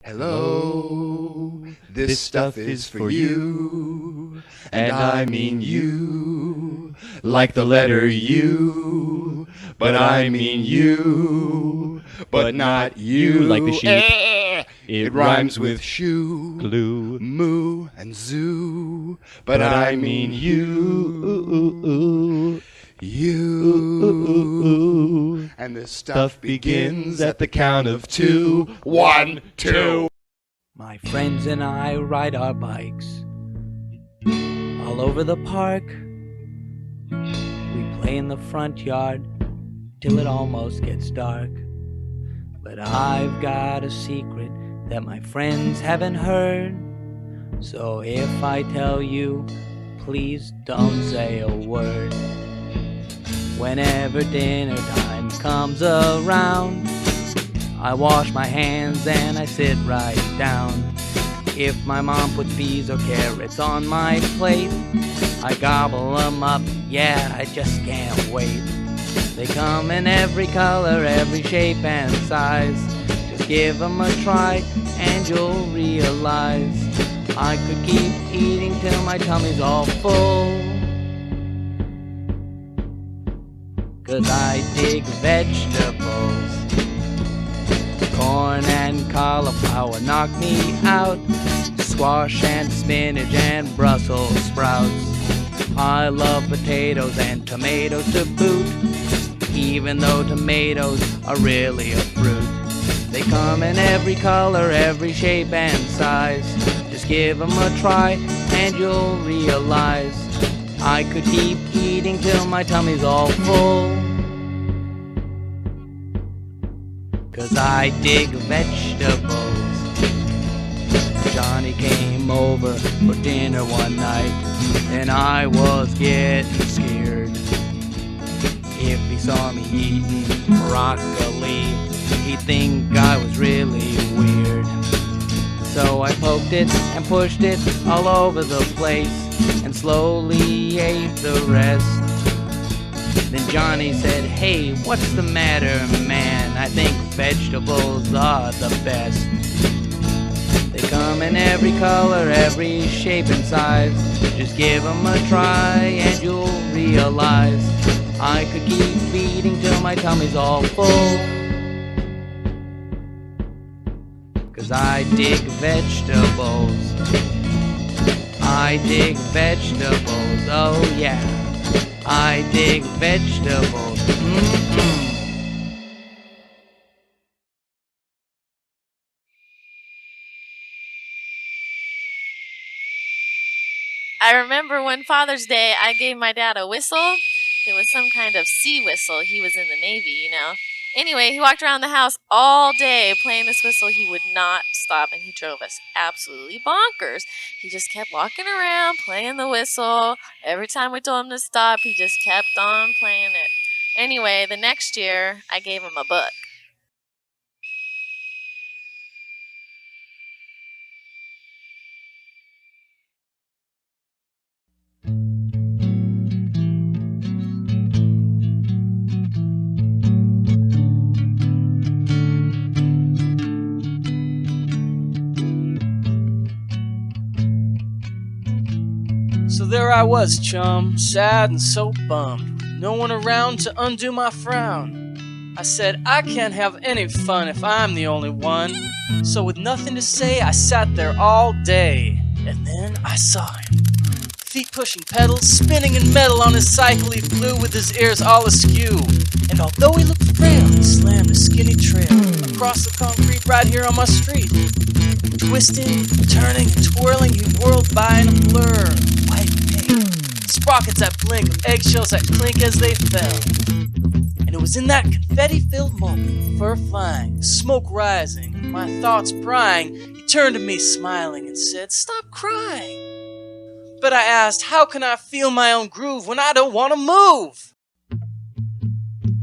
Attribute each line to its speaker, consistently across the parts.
Speaker 1: Hello, this stuff is for you, and I mean you, like the letter U, but I mean you, but not you.
Speaker 2: Like the sheep.
Speaker 1: It rhymes with shoe,
Speaker 2: glue,
Speaker 1: moo, and zoo, but I mean you. You. And this stuff begins at the count of 2. 1, 2.
Speaker 3: My friends and I ride our bikes all over the park. We play in the front yard till it almost gets dark. But I've got a secret that my friends haven't heard. So if I tell you, please don't say a word. Whenever dinner time comes around, I wash my hands and I sit right down. If my mom puts peas or carrots on my plate, I gobble them up, yeah, I just can't wait. They come in every color, every shape and size. Just give them a try and you'll realize I could keep eating till my tummy's all full. 'Cause I dig vegetables. Corn and cauliflower knock me out. Squash and spinach and Brussels sprouts. I love potatoes and tomatoes to boot, even though tomatoes are really a fruit. They come in every color, every shape and size. Just give them a try and you'll realize I could keep eating till my tummy's all full. 'Cause I dig vegetables. Johnny came over for dinner one night, and I was getting scared. If he saw me eating broccoli, he'd think I was really weird. So I poked it and pushed it all over the place, and slowly ate the rest. Then Johnny said, "Hey, what's the matter, man? I think vegetables are the best. They come in every color, every shape and size. Just give them a try and you'll realize I could keep eating till my tummy's all full. 'Cause I dig vegetables. I dig vegetables, oh yeah. I dig vegetables.
Speaker 4: I remember one Father's Day, I gave my dad a whistle. It was some kind of sea whistle. He was in the Navy, you know. Anyway, he walked around the house all day playing this whistle. He would not stop, and he drove us absolutely bonkers. He just kept walking around playing the whistle. Every time we told him to stop, he just kept on playing it. Anyway, the next year, I gave him a book.
Speaker 5: So there I was, chum, sad and so bummed, no one around to undo my frown. I said, I can't have any fun if I'm the only one. So with nothing to say, I sat there all day. And then I saw him. Feet pushing pedals, spinning in metal on his cycle he flew with his ears all askew. And although he looked frail, he slammed a skinny trail across the concrete right here on my street. Twisting, turning, and twirling, he whirled by in a blur. White paint, sprockets that blink, of eggshells that clink as they fell. And it was in that confetti-filled moment, fur flying, smoke rising, my thoughts prying, he turned to me smiling and said, "Stop crying." But I asked, how can I feel my own groove when I don't want to move?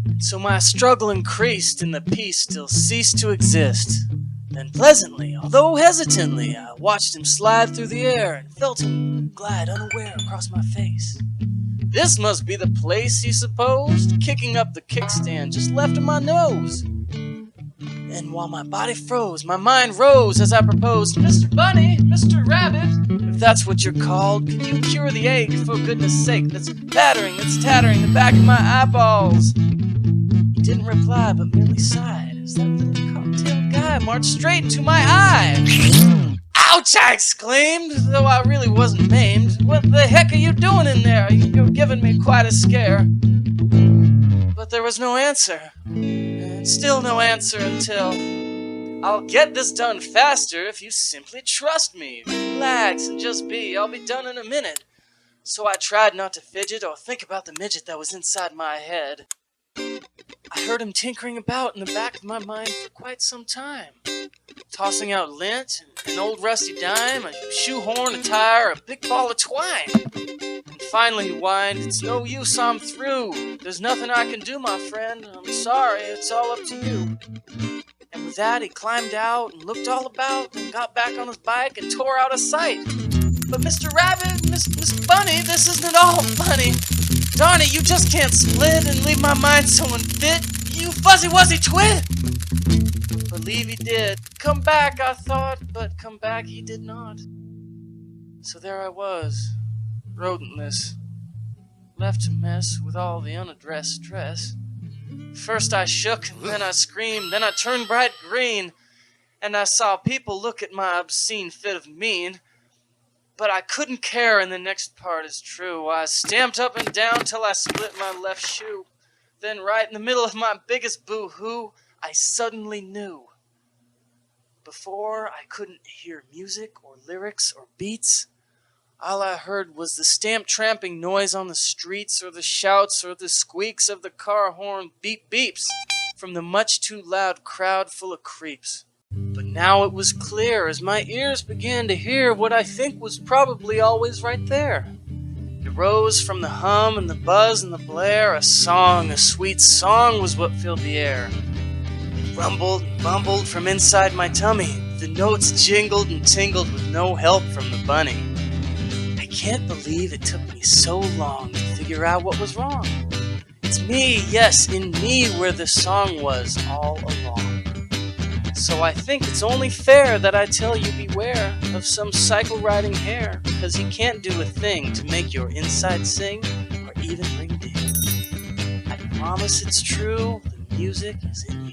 Speaker 5: And so my struggle increased and the peace still ceased to exist. Then pleasantly, although hesitantly, I watched him slide through the air and felt him glide unaware across my face. This must be the place, he supposed, kicking up the kickstand just left of my nose. And while my body froze, my mind rose as I proposed, Mr. Bunny, Mr. Rabbit, if that's what you're called, could you cure the ache, for goodness sake, that's battering, that's tattering the back of my eyeballs? He didn't reply, but merely sighed as that little cocktail guy marched straight into my eye. Ouch, I exclaimed, though I really wasn't maimed. What the heck are you doing in there? You're giving me quite a scare. But there was no answer, and still no answer until, I'll get this done faster if you simply trust me. Relax and just be, I'll be done in a minute. So I tried not to fidget or think about the midget that was inside my head. I heard him tinkering about in the back of my mind for quite some time, tossing out lint, an old rusty dime, a shoehorn, a tire, a big ball of twine. And finally he whined, it's no use, I'm through. There's nothing I can do, my friend. I'm sorry, it's all up to you. And with that, he climbed out and looked all about and got back on his bike and tore out of sight. But Mr. Rabbit, Miss Bunny, this isn't at all funny. Darn it, you just can't split and leave my mind so unfit. You fuzzy-wuzzy twit! But leave he did. Come back, I thought, but come back he did not. So there I was, rodent-less, left to mess with all the unaddressed stress. First I shook, and then I screamed, then I turned bright green, and I saw people look at my obscene fit of mien. But I couldn't care, and the next part is true. I stamped up and down till I split my left shoe. Then right in the middle of my biggest boo-hoo, I suddenly knew. Before, I couldn't hear music or lyrics or beats. All I heard was the stamp-tramping noise on the streets, or the shouts or the squeaks of the car horn beep-beeps from the much-too-loud crowd full of creeps. But now it was clear as my ears began to hear what I think was probably always right there. It arose from the hum and the buzz and the blare. A song, a sweet song was what filled the air. It rumbled and bumbled from inside my tummy. The notes jingled and tingled with no help from the bunny. I can't believe it took me so long to figure out what was wrong. It's me, yes, in me where the song was all along. So I think it's only fair that I tell you beware of some cycle-riding hare, 'cause he can't do a thing to make your inside sing or even ring ding. I promise it's true, the music is in you.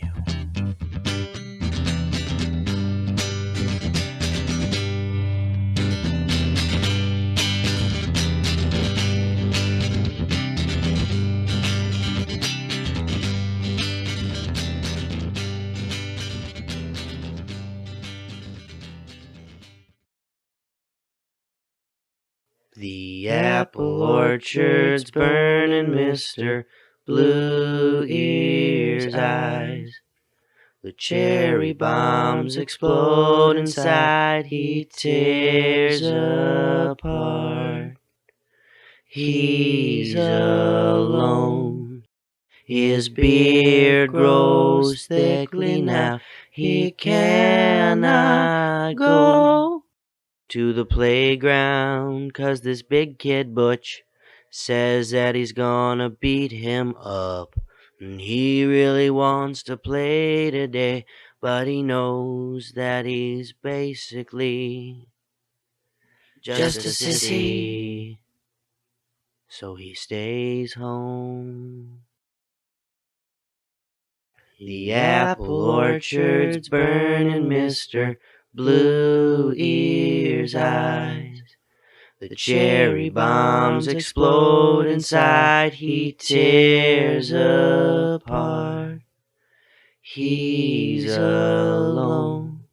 Speaker 3: The apple orchard's burning, Mr. Blue Ear's eyes. The cherry bombs explode inside, he tears apart. He's alone, his beard grows thickly now, he cannot go to the playground, 'cause this big kid Butch says that he's gonna beat him up. And he really wants to play today, but he knows that he's basically just a sissy. So he stays home. The apple orchard's burning, Mr. Blue Ear's eyes. The cherry bombs explode inside, he tears apart. He's alone,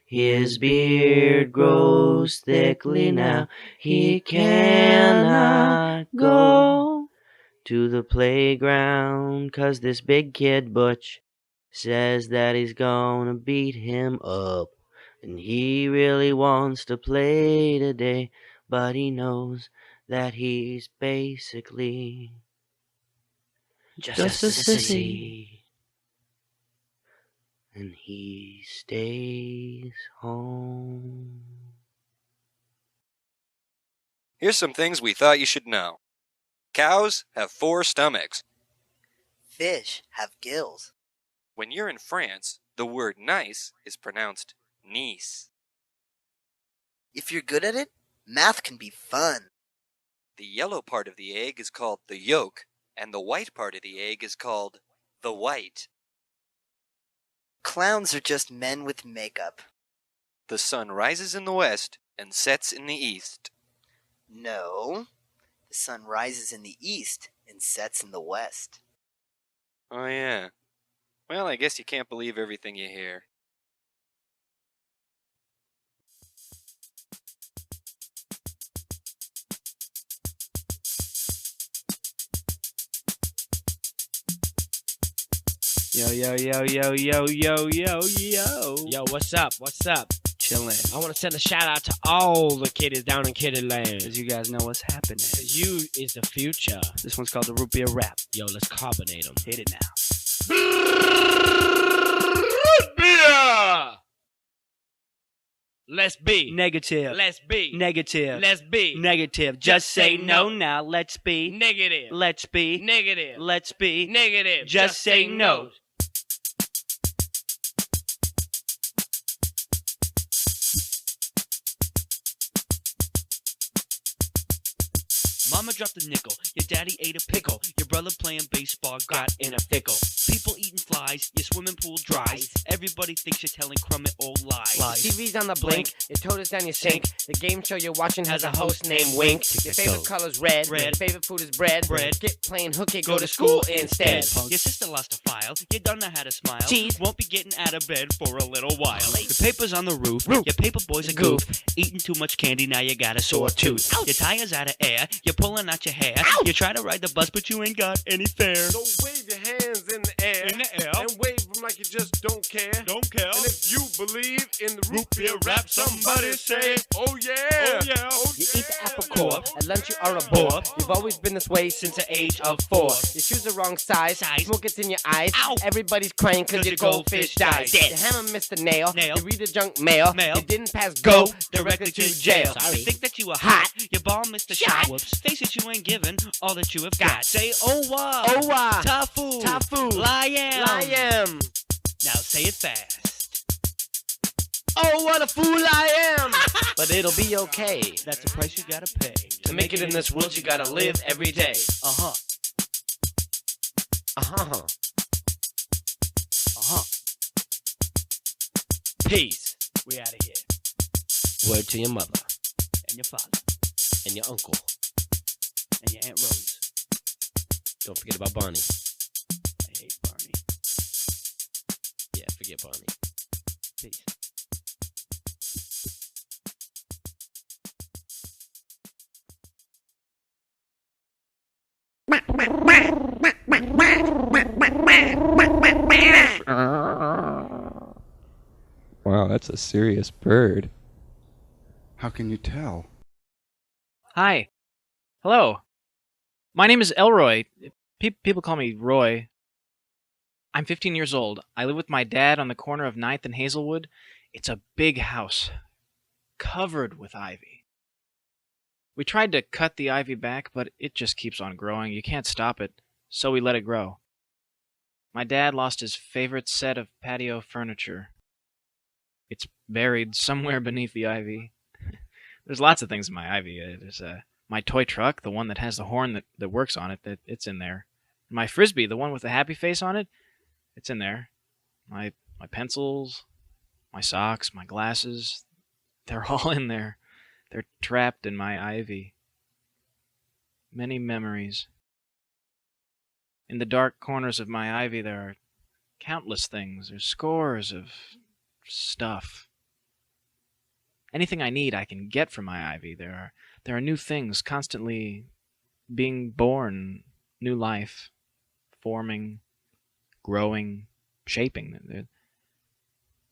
Speaker 3: his beard grows thickly now, he cannot go to the playground, 'cause this big kid Butch says that he's gonna beat him up. And he really wants to play today, but he knows that he's basically just a sissy. And he stays home.
Speaker 1: Here's some things we thought you should know. Cows have 4 stomachs.
Speaker 2: Fish have gills.
Speaker 1: When you're in France,
Speaker 2: The word nice is pronounced niece.
Speaker 6: If you're good at it, math can be fun.
Speaker 2: The yellow part of the egg is called the yolk, and the white part of the egg is called the white.
Speaker 6: Clowns are just men with makeup.
Speaker 2: The sun rises in the west and sets in the east.
Speaker 6: No, the sun rises in the east and sets in the west.
Speaker 2: Oh yeah. Well, I guess you can't believe everything you hear.
Speaker 3: Yo, yo, yo, yo, yo, yo, yo, yo. Yo, what's up? What's up? Chillin'. I want to send a shout out to all the kiddies down in Kittyland. Cause you guys know what's happening. Cause you is the future. This one's called the Root Beer Rap. Yo, let's carbonate them. Hit it now. Root beer! Let's be negative. Let's be negative. Let's be negative. Just say no now. Let's be negative. Let's be negative. Let's be negative. Just say no. Mama dropped a nickel, your daddy ate a pickle, your brother playing baseball got in a pickle. People eating flies, your swimming pool dries. Everybody thinks you're telling Crummett old lies.
Speaker 7: TV's on the blink, your toad is down your sink. The game show you're watching has a host named Wink. Your favorite color's red, your favorite food is bread. Skip playing hooky, go to school instead.
Speaker 3: Your sister lost a file, you don't know how to smile.
Speaker 7: Cheese.
Speaker 3: Won't be getting out of bed for a little while. The paper's on the roof, your paper boy's a goof. Eating too much candy, now you got a sore tooth. Your tire's out of air, you're pulling out your hair. You try to ride the bus, but you ain't got any fare.
Speaker 8: So wave your hands in the air. And wave them like you just don't care.
Speaker 3: Don't care.
Speaker 8: And if you believe in the root beer rap, somebody say, oh yeah. Oh yeah. Oh
Speaker 7: You
Speaker 8: yeah.
Speaker 7: eat the apple core, at lunch you are a bore. You've always been this way since the age of 4. Your shoes are wrong size, smoke gets in your eyes.
Speaker 3: Ow.
Speaker 7: Everybody's crying cause your goldfish died.
Speaker 3: Dead.
Speaker 7: You hammer missed the nail,
Speaker 3: Nail.
Speaker 7: you read the junk mail. You didn't pass
Speaker 3: Go
Speaker 7: go,
Speaker 3: directly to jail. You think that you were hot, your ball missed the shot. Whoops. Face it, you ain't given all that you have got. Say, oh wow,
Speaker 7: Oh wow,
Speaker 3: Tafu,
Speaker 7: Tafu,
Speaker 3: Liam.
Speaker 7: Liam.
Speaker 3: Now say it fast.
Speaker 7: Oh what a fool I am. But it'll be okay.
Speaker 3: That's the price you gotta pay.
Speaker 7: To make it in this world you gotta live every day.
Speaker 3: Uh-huh.
Speaker 7: Uh-huh.
Speaker 3: Uh-huh. Peace. We out of here.
Speaker 7: Word to your mother
Speaker 3: And your father.
Speaker 7: and your uncle.
Speaker 3: And your Aunt Rose.
Speaker 7: Don't forget about Barney.
Speaker 3: I hate Barney.
Speaker 7: Yeah, forget Barney.
Speaker 3: Peace.
Speaker 1: Wow, that's a serious bird.
Speaker 9: How can you tell?
Speaker 10: Hi. Hello. My name is Elroy. People call me Roy. I'm 15 years old. I live with my dad on the corner of 9th and Hazelwood. It's a big house, covered with ivy. We tried to cut the ivy back, but it just keeps on growing. You can't stop it, so we let it grow. My dad lost his favorite set of patio furniture. It's buried somewhere beneath the ivy. There's lots of things in my ivy. There's my toy truck, the one that has the horn that works on it, it's in there. My Frisbee, the one with the happy face on it, it's in there. My pencils, my socks, my glasses, they're all in there. They're trapped in my ivy. Many memories. In the dark corners of my ivy there are countless things. There's scores of stuff. Anything I need I can get from my ivy. There are new things constantly being born, new life, forming, growing, shaping.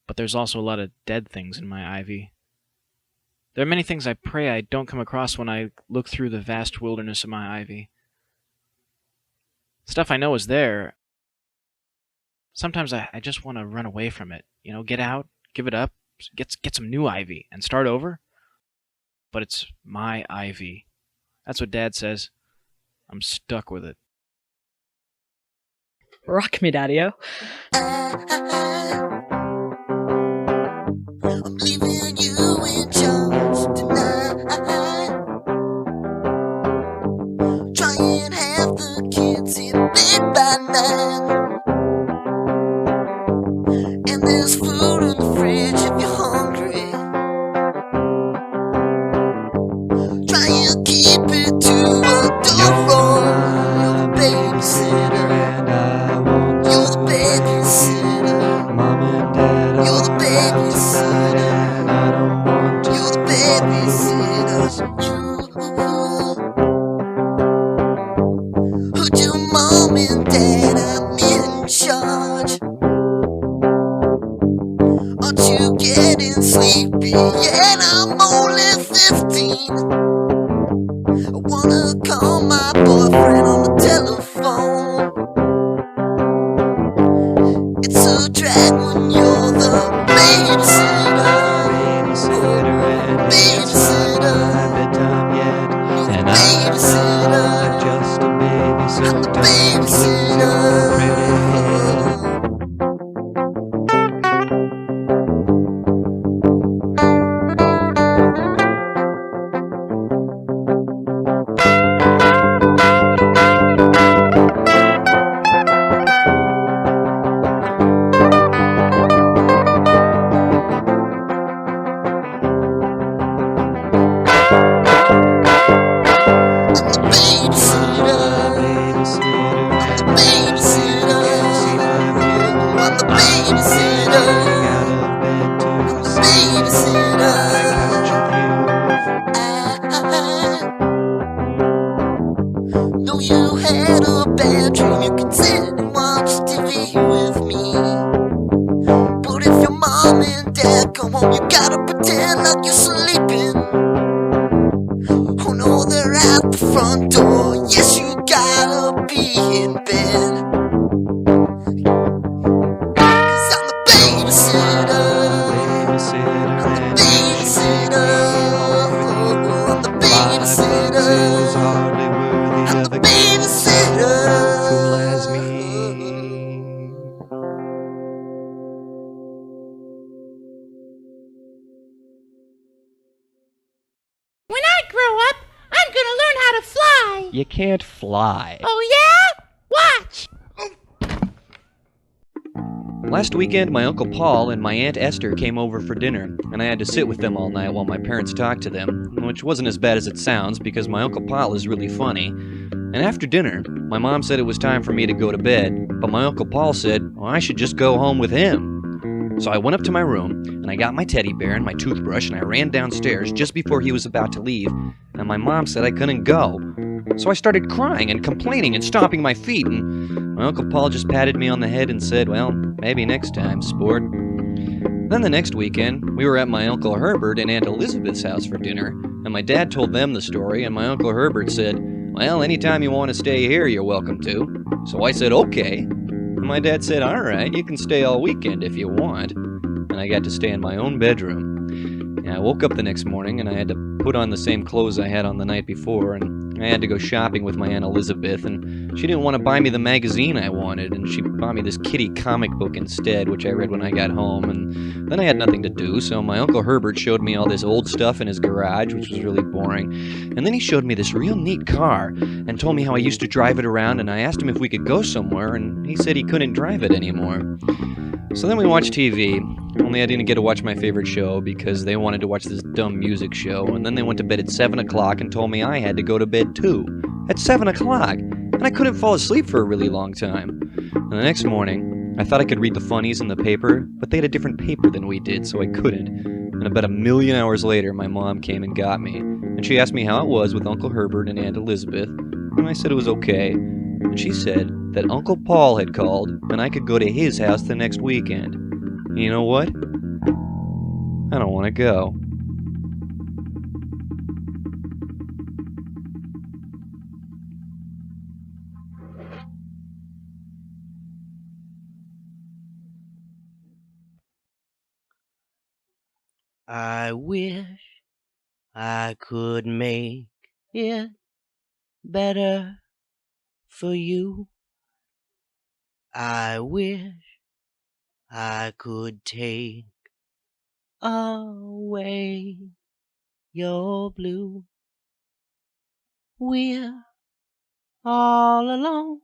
Speaker 10: But there's also a lot of dead things in my ivy. There are many things I pray I don't come across when I look through the vast wilderness of my ivy. Stuff I know is there. Sometimes I just want to run away from it. You know, get out, give it up, get some new ivy, and start over. But it's my ivy. That's what Dad says. I'm stuck with it.
Speaker 11: Rock me, Daddy-o. you in charge tonight. Try and have the kids in bed by 9. And there's food in the fridge if you're hungry. Try and keep it to a door roll. You're the babysitter and I want to. You're the babysitter. Mom and Dad, you're the babysitter and I don't want to. You're the babysitter. Put your mom and dad, I'm in charge. Aren't you getting sleepy? Yet I'm only 15. I wanna call my boyfriend on the telephone. It's a drag when you're the babysitter. Babysitter.
Speaker 1: Bedtime yet, and
Speaker 11: Babysitter.
Speaker 1: I'm just a baby, so
Speaker 11: I'm the
Speaker 1: don't lose your pretty head.
Speaker 11: Know you had a bad dream, you can sit and watch TV with me. But if your mom and dad come home, you gotta pretend like you're sleeping. Oh no, they're at the front door. Yes, you gotta be in bed. 'Cause I'm the babysitter. I'm the babysitter. I'm the babysitter. I'm the babysitter.
Speaker 1: Cool as me.
Speaker 12: When I grow up, I'm gonna learn how to fly.
Speaker 1: You can't fly.
Speaker 12: Oh yeah? Watch.
Speaker 10: Last weekend, my Uncle Paul and my Aunt Esther came over for dinner, and I had to sit with them all night while my parents talked to them, which wasn't as bad as it sounds because my Uncle Paul is really funny. And after dinner, my mom said it was time for me to go to bed, but my Uncle Paul said, well, I should just go home with him. So I went up to my room, and I got my teddy bear and my toothbrush, and I ran downstairs just before he was about to leave, and my mom said I couldn't go. So I started crying and complaining and stomping my feet, and my Uncle Paul just patted me on the head and said, well, maybe next time, sport. Then the next weekend, we were at my Uncle Herbert and Aunt Elizabeth's house for dinner, and my dad told them the story, and my Uncle Herbert said, well, anytime you want to stay here, you're welcome to. So I said, okay. And my dad said, all right, you can stay all weekend if you want. And I got to stay in my own bedroom. And I woke up the next morning, and I had to put on the same clothes I had on the night before, and I had to go shopping with my Aunt Elizabeth, and she didn't want to buy me the magazine I wanted, and she bought me this kitty comic book instead, which I read when I got home, and then I had nothing to do, so my Uncle Herbert showed me all this old stuff in his garage, which was really boring, and then he showed me this real neat car, and told me how I used to drive it around, and I asked him if we could go somewhere, and he said he couldn't drive it anymore. So then we watched TV, only I didn't get to watch my favorite show because they wanted to watch this dumb music show, and then they went to bed at 7 o'clock and told me I had to go to bed too. At 7 o'clock! And I couldn't fall asleep for a really long time. And the next morning, I thought I could read the funnies in the paper, but they had a different paper than we did, so I couldn't. And about 1,000,000 hours later, my mom came and got me, and she asked me how it was with Uncle Herbert and Aunt Elizabeth, and I said it was okay. And she said that Uncle Paul had called, and I could go to his house the next weekend. And you know what? I don't want to go.
Speaker 7: I wish I could make it better for you. I wish I could take away your blue. We're all alone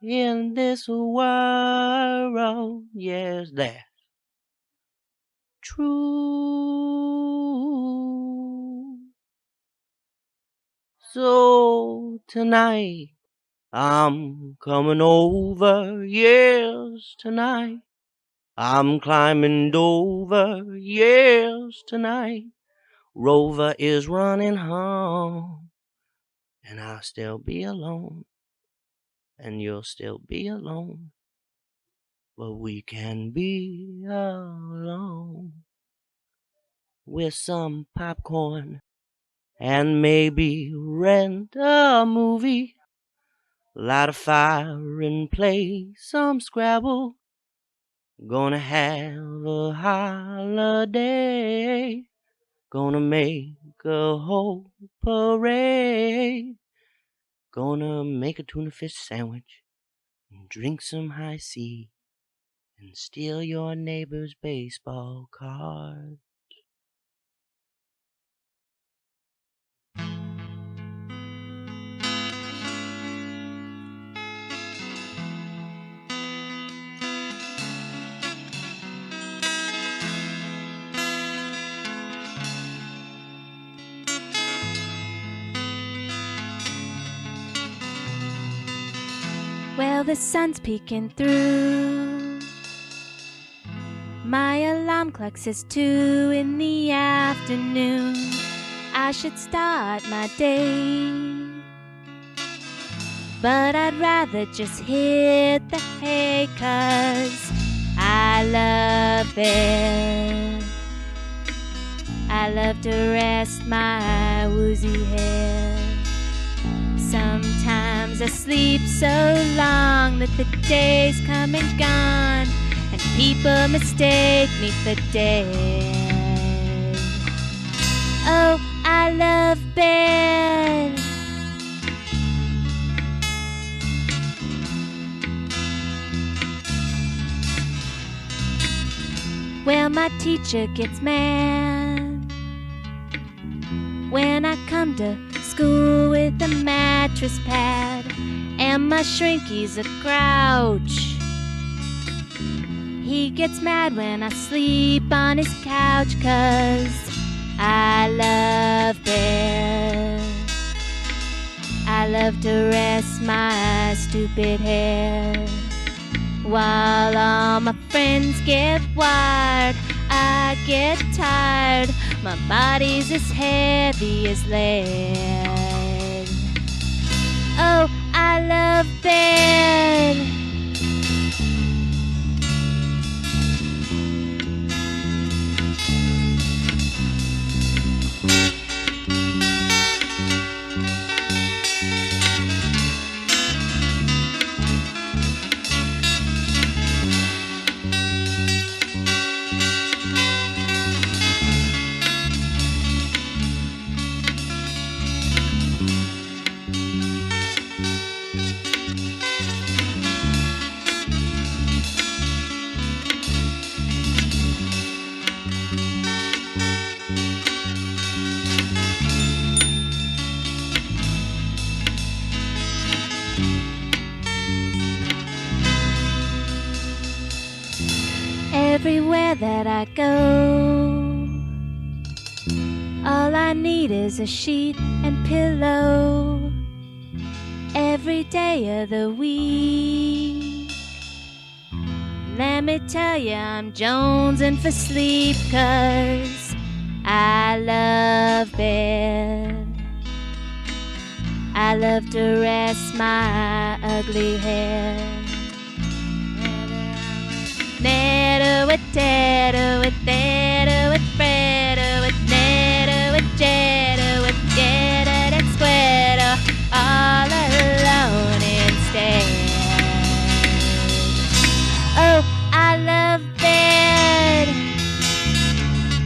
Speaker 7: in this world. Yes, that's true. So tonight I'm coming over. Yes, tonight I'm climbing over. Yes, tonight Rover is running home, and I'll still be alone, and you'll still be alone, but we can be alone with some popcorn and maybe rent a movie, light a fire and play some Scrabble. Gonna have a holiday, gonna make a whole parade, gonna make a tuna fish sandwich and drink some high C and steal your neighbor's baseball card.
Speaker 13: Well, the sun's peeking through. My alarm clock says 2 in the afternoon. I should start my day, but I'd rather just hit the hay, 'cause I love it. I love to rest my woozy head. Sometimes I sleep so long that the day's come and gone, and people mistake me for dead. Oh, I love bed. Well, my teacher gets mad when I come to school with a mattress pad, and my shrinky's a grouch. He gets mad when I sleep on his couch, 'cause I love bed. I love to rest my stupid head. While all my friends get wired, I get tired. My body's as heavy as lead. Oh, I love bed. Everywhere that I go, all I need is a sheet and pillow. Every day of the week, let me tell you, I'm jonesing for sleep, 'cause I love bed. I love to rest my ugly head. Netter with tetter with better with breader with netter with jetter with getter and squatter, all alone instead. Oh, I love bed.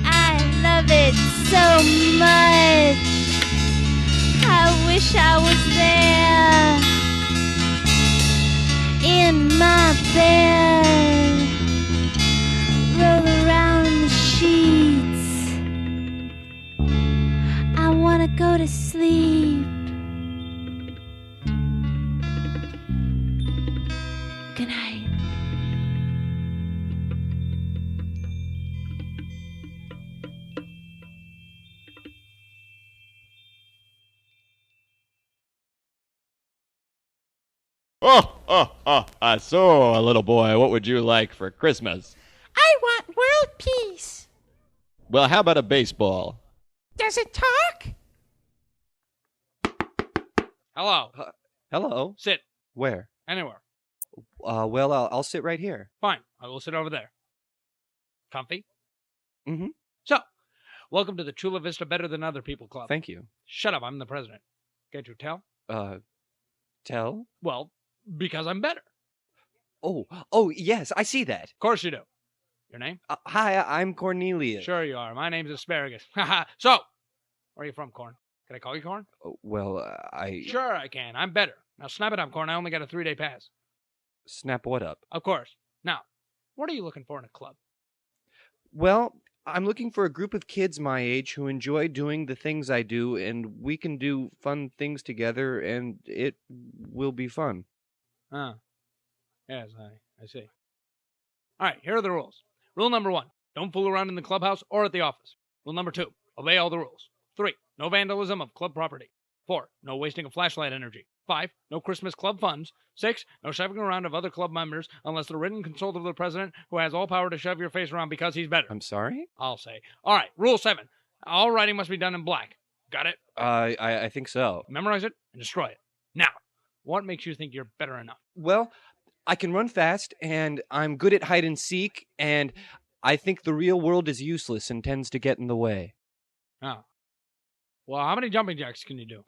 Speaker 13: I love it so much. I wish I was there in my bed. Roll around the sheet. wanna go to sleep. Good night.
Speaker 1: So, little boy, what would you like for Christmas?
Speaker 12: I want world peace.
Speaker 1: Well, how about a baseball?
Speaker 12: Does it talk?
Speaker 5: Hello.
Speaker 1: Hello.
Speaker 5: Sit.
Speaker 1: Where?
Speaker 5: Anywhere.
Speaker 1: Well, I'll sit right here.
Speaker 5: Fine. I will sit over there. Comfy?
Speaker 1: Mm-hmm.
Speaker 5: So, welcome to the Chula Vista Better Than Other People Club.
Speaker 1: Thank you.
Speaker 5: Shut up. I'm the president. Can't you tell?
Speaker 1: Tell?
Speaker 5: Well, because I'm better.
Speaker 1: Oh, yes, I see that.
Speaker 5: Of course you do. Your name?
Speaker 1: Hi, I'm Cornelius.
Speaker 5: Sure you are. My name's Asparagus. So, where are you from, Corn? Can I call you Corn?
Speaker 1: Well,
Speaker 5: Sure I can. I'm better. Now snap it up, Corn. I only got a 3-day pass.
Speaker 1: Snap what up?
Speaker 5: Of course. Now, what are you looking for in a club?
Speaker 1: Well, I'm looking for a group of kids my age who enjoy doing the things I do, and we can do fun things together, and it will be fun.
Speaker 5: Yes, I see. All right, here are the rules. Rule number 1, don't fool around in the clubhouse or at the office. Rule number 2, obey all the rules. 3, no vandalism of club property. 4, no wasting of flashlight energy. 5, no Christmas club funds. 6, no shoving around of other club members unless the written consult of the president, who has all power to shove your face around because he's better.
Speaker 1: I'm sorry?
Speaker 5: I'll say. All right, rule 7, all writing must be done in black. Got it?
Speaker 1: I think so.
Speaker 5: Memorize it and destroy it. Now, what makes you think you're better enough?
Speaker 1: Well, I can run fast, and I'm good at hide and seek, and I think the real world is useless and tends to get in the way.
Speaker 5: Oh. Well, how many jumping jacks can you do?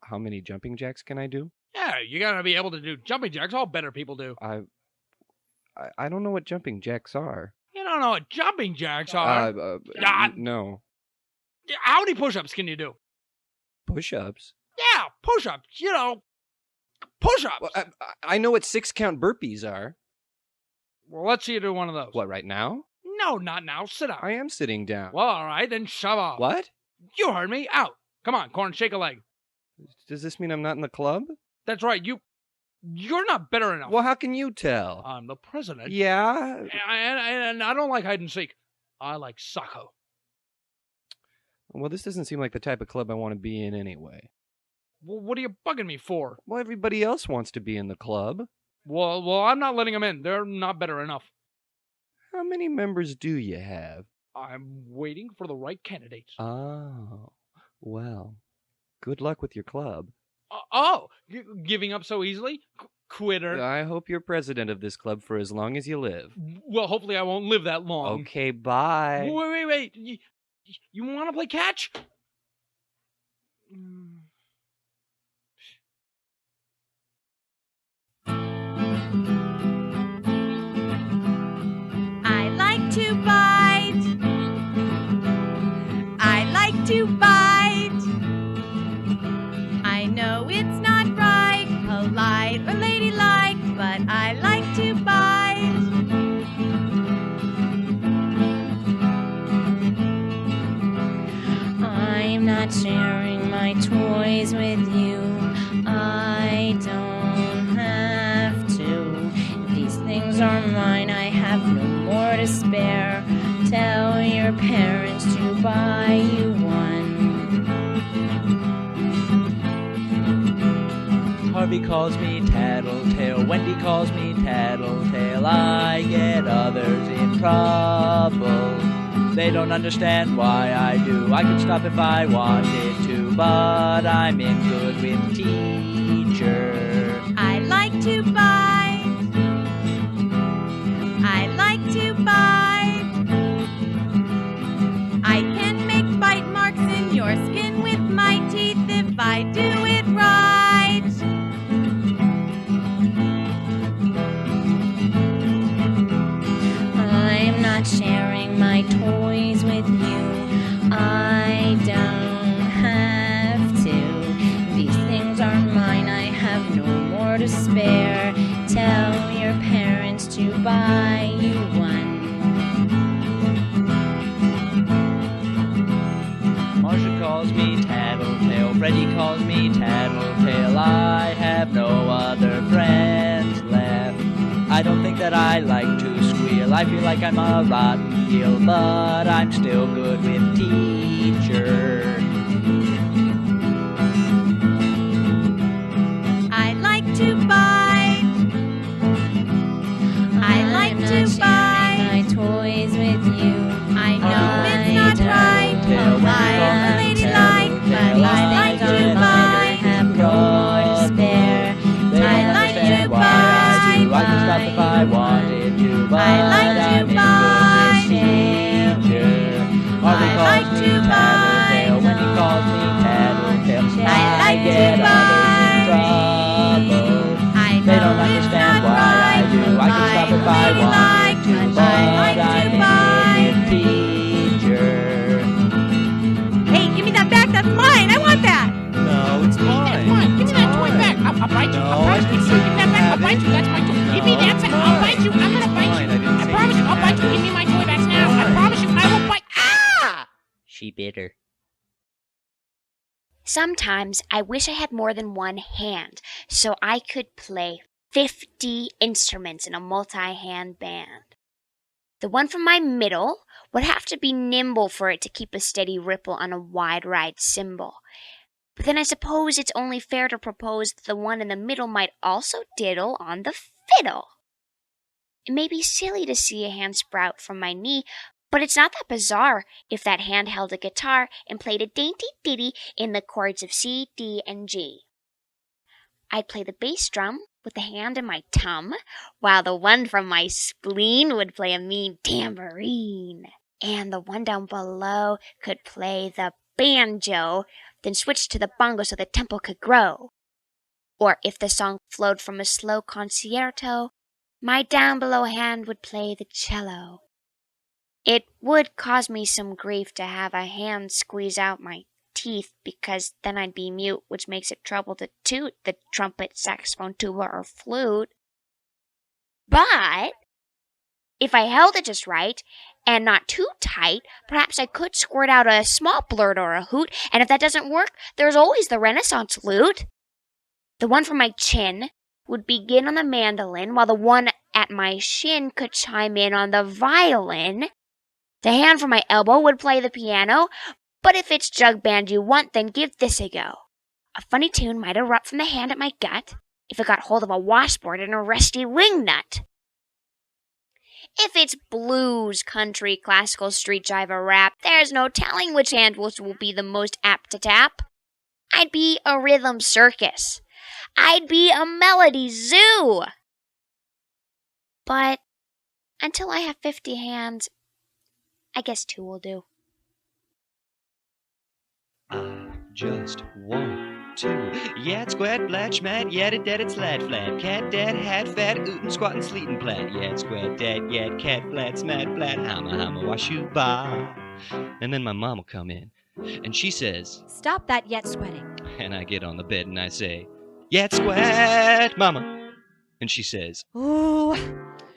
Speaker 1: How many jumping jacks can I do?
Speaker 5: Yeah, you gotta be able to do jumping jacks. All better people do.
Speaker 1: I don't know what jumping jacks are.
Speaker 5: You don't know what jumping jacks are?
Speaker 1: No.
Speaker 5: How many push-ups can you do?
Speaker 1: Push-ups?
Speaker 5: Yeah, push-ups. You know, push-ups.
Speaker 1: Well, I know what 6-count burpees are.
Speaker 5: Well, let's see you do one of those.
Speaker 1: What, right now?
Speaker 5: No, not now. Sit down.
Speaker 1: I am sitting down.
Speaker 5: Well, all right, then shove off.
Speaker 1: What?
Speaker 5: You heard me. Out. Come on, Corn, shake a leg.
Speaker 1: Does this mean I'm not in the club?
Speaker 5: That's right. You're not better enough.
Speaker 1: Well, how can you tell?
Speaker 5: I'm the president.
Speaker 1: Yeah?
Speaker 5: And I don't like hide and seek. I like soccer.
Speaker 1: Well, this doesn't seem like the type of club I want to be in anyway.
Speaker 5: Well, what are you bugging me for?
Speaker 1: Well, everybody else wants to be in the club.
Speaker 5: Well, I'm not letting them in. They're not better enough.
Speaker 1: How many members do you have?
Speaker 5: I'm waiting for the right candidates.
Speaker 1: Oh, well, good luck with your club.
Speaker 5: Giving up so easily? Quitter.
Speaker 1: I hope you're president of this club for as long as you live.
Speaker 5: Well, hopefully I won't live that long.
Speaker 1: Okay, bye.
Speaker 5: Wait. You want to play catch?
Speaker 13: I like to bite. I like to bite. I know it's not right, polite or ladylike, but I like to bite. I'm not sharing my toys with you. I don't have to. These things are mine, I have no more to spare. Tell your parents to buy you one.
Speaker 3: Harvey calls me Tattletale, Wendy calls me Tattletale. I get others in trouble. They don't understand why I do. I could stop if I wanted to, but I'm in good with teacher.
Speaker 13: I like to bite. I like to bite. I can make bite marks in your skin with my teeth if I do it right. I'm not sharing my toys with you. I don't have to. These things are mine, I have no more to spare. Tell your parents to buy you one.
Speaker 3: Marsha calls me Tattletale. Freddy calls me Tattletale. I have no other friends left. I don't think that I like to squeal. I feel like I'm a rotten heel, but I'm still good with teacher.
Speaker 13: I like to bite. I like to buy my toys with you. I know it's not right. I'm a ladylike, but I like to buy. Have more to spare. I like to buy.
Speaker 3: I could stop if I wanted to, but
Speaker 13: I like to buy.
Speaker 3: teacher. Harvey calls me Tattletale when he calls me Tattletale.
Speaker 13: I like to
Speaker 3: get
Speaker 13: buy.
Speaker 3: others in trouble. They don't understand why I do. I can stop if I want to, but I'm in teacher.
Speaker 12: Hey, give me that back. That's mine. I want that.
Speaker 3: No, it's mine.
Speaker 12: Give me that toy back. I'll bite you. I'll bite you. Give me that back. I'll bite you. That's my toy. Give me that back. I'll bite you. I'm gonna bite you. I promise you. I'll bite you. Give me my toy back now. I promise you. I will bite. Ah!
Speaker 7: She bit her.
Speaker 14: Sometimes I wish I had more than one hand, so I could play 50 instruments in a multi-hand band. The one from my middle would have to be nimble for it to keep a steady ripple on a wide ride cymbal. But then I suppose it's only fair to propose that the one in the middle might also diddle on the fiddle. It may be silly to see a hand sprout from my knee, but it's not that bizarre if that hand held a guitar and played a dainty ditty in the chords of C, D, and G. I'd play the bass drum with the hand in my tum, while the one from my spleen would play a mean tambourine. And the one down below could play the banjo, then switch to the bongo so the tempo could grow. Or if the song flowed from a slow concerto, my down below hand would play the cello. It would cause me some grief to have a hand squeeze out my teeth, because then I'd be mute, which makes it trouble to toot the trumpet, saxophone, tuba, or flute. But if I held it just right, and not too tight, perhaps I could squirt out a small blurt or a hoot, and if that doesn't work, there's always the Renaissance lute. The one from my chin would begin on the mandolin, while the one at my shin could chime in on the violin. The hand from my elbow would play the piano, but if it's jug band you want, then give this a go. A funny tune might erupt from the hand at my gut, if it got hold of a washboard and a rusty wing nut. If it's blues, country, classical, street jive, or rap, there's no telling which hand will be the most apt to tap. I'd be a rhythm circus. I'd be a melody zoo. But until I have 50 hands, I guess 2 will do.
Speaker 1: I just want to. Yat, squat, blat, schmat, yat, it, dat, it, slat, flat. Cat, dad, hat, fat, ootin', squattin', sleetin', plat. Yat, squat, dad, yat, cat, flat, smat, flat. Hamma, wash you by. And then my mom will come in, and she says,
Speaker 15: "Stop that yet sweating."
Speaker 1: And I get on the bed and I say, Yat, squat, mama. And she says,
Speaker 15: Ooh,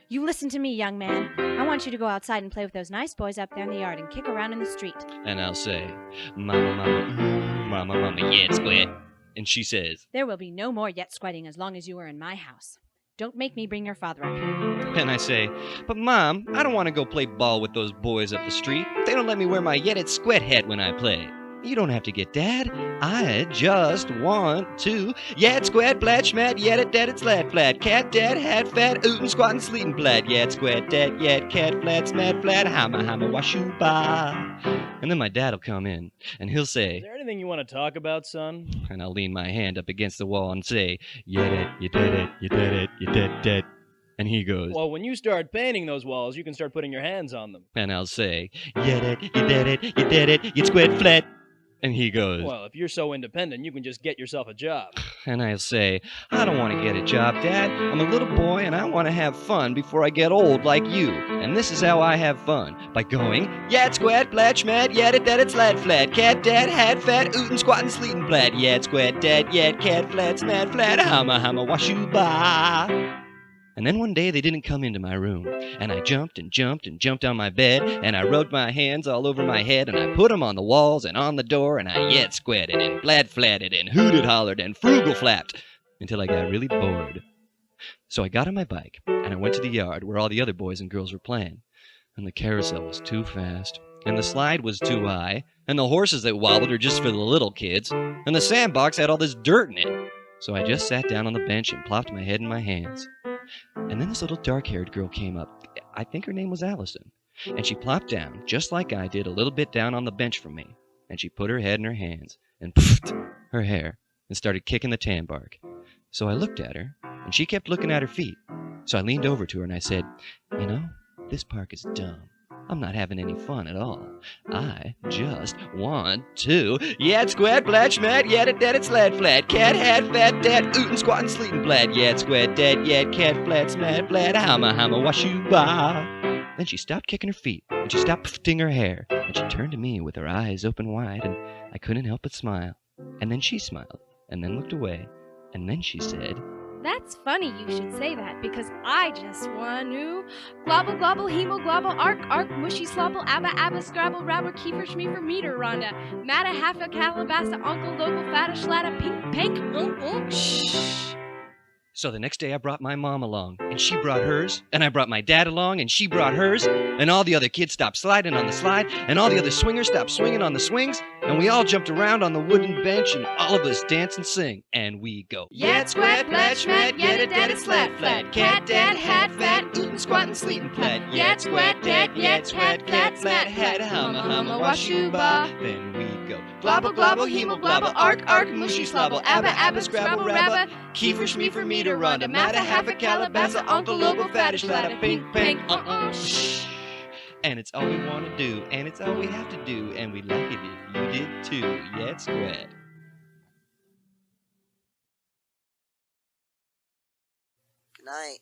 Speaker 15: you listen to me, young man. I want you to go outside and play with those nice boys up there in the yard and kick around in the street.
Speaker 1: and I'll say, mama, yat, squat. And she says,
Speaker 15: There will be no more yet sweating as long as you are in my house. Don't make me bring your father up here.
Speaker 1: and I say, but Mom, I don't want to go play ball with those boys up the street. They don't let me wear my Yet It Squat hat when I play. You don't have to get Dad. I just want to. Yat, squat, blat, schmat, yet it, dad, it, slat, flat. Cat, dad, hat, fat, ootin', squattin', sleetin', plat. Yat, squat, dad, yet, cat, flat, smat, flat. Hamma, wash you by. And then my dad'll come in, and he'll say,
Speaker 16: Is there anything you want to talk about, son?
Speaker 1: and I'll lean my hand up against the wall and say, Yet it, you did it, you did it, you did it. And he goes,
Speaker 16: Well, when you start painting those walls, you can start putting your hands on them.
Speaker 1: and I'll say, Yet it, you did it, you did it, you squat flat. And he goes,
Speaker 16: Well, if you're so independent, you can just get yourself a job.
Speaker 1: and I'll say, I don't want to get a job, Dad. I'm a little boy and I want to have fun before I get old like you. And this is how I have fun. By going, Yat, squat, blat, schmat, yat it, dad, it, slat, flat. Cat, dad, hat, fat, ootin', squattin', sleetin', plat. Yat, squat, dad, yat, cat, flat, smat, flat. Hamma, wash you by.
Speaker 7: And then one day they didn't come into my room, and I jumped and jumped and jumped on my bed, and I rubbed my hands all over my head, and I put 'em on the walls and on the door, and I yet squatted and blad flatted and hooted hollered and frugal flapped until I got really bored. So I got on my bike, and I went to the yard where all the other boys and girls were playing, and the carousel was too fast, and the slide was too high, and the horses that wobbled are just for the little kids, and the sandbox had all this dirt in it. So I just sat down on the bench and plopped my head in my hands. And then this little dark-haired girl came up. I think her name was Allison. And she plopped down, just like I did, a little bit down on the bench from me. And she put her head in her hands and poofed her hair and started kicking the tan bark. So I looked at her, and she kept looking at her feet. So I leaned over to her and I said, "You know, this park is dumb. I'm not having any fun at all. I just want to yet squat, blat, schmat, yet it dead, it's sled flat, cat, hat, fat, dad, ootin', squattin', sleetin', blat, yet squat, dead, yet cat, flat, smat, blat, hamma, wash you ba." Then she stopped kicking her feet, and she stopped pfting her hair, and she turned to me with her eyes open wide, and I couldn't help but smile. And then she smiled, and then looked away, and then she said,
Speaker 17: "That's funny you should say that, because I just want to globble, globble, hemoglobble, arc, mushy, slobble, abba, scrabble, rabble, kiefer, schmeefer, meter, ronda, matta, halfa, calabasta, uncle, local, fatta, schlatta, pink, shh."
Speaker 7: So the next day I brought my mom along, and she brought hers, and I brought my dad along, and she brought hers, and all the other kids stopped sliding on the slide, and all the other swingers stopped swinging on the swings, and we all jumped around on the wooden bench, and all of us dance and sing, and we go,
Speaker 17: "Yet squat, blat, schmat, yet a dead, it's slat, flat, cat, dad, hat, fat, ootin', squattin', sleetin', plat, yet squat, dead, yet cat, flat, smat, hat, humma, wash you ba."
Speaker 7: Then we go,
Speaker 17: globble, globble, hemoglobble, arc, mushy, slobble, abba, scrabble, rabba,
Speaker 7: kiefer, schmeefer, meter, ronda,
Speaker 17: matta, halfa, calabasta, uncle, local, fatta, schlatta, pink, shh.
Speaker 7: And it's all we want to do, and it's all we have to do, and we'd like it if you did too. Yet squat.
Speaker 6: Good night.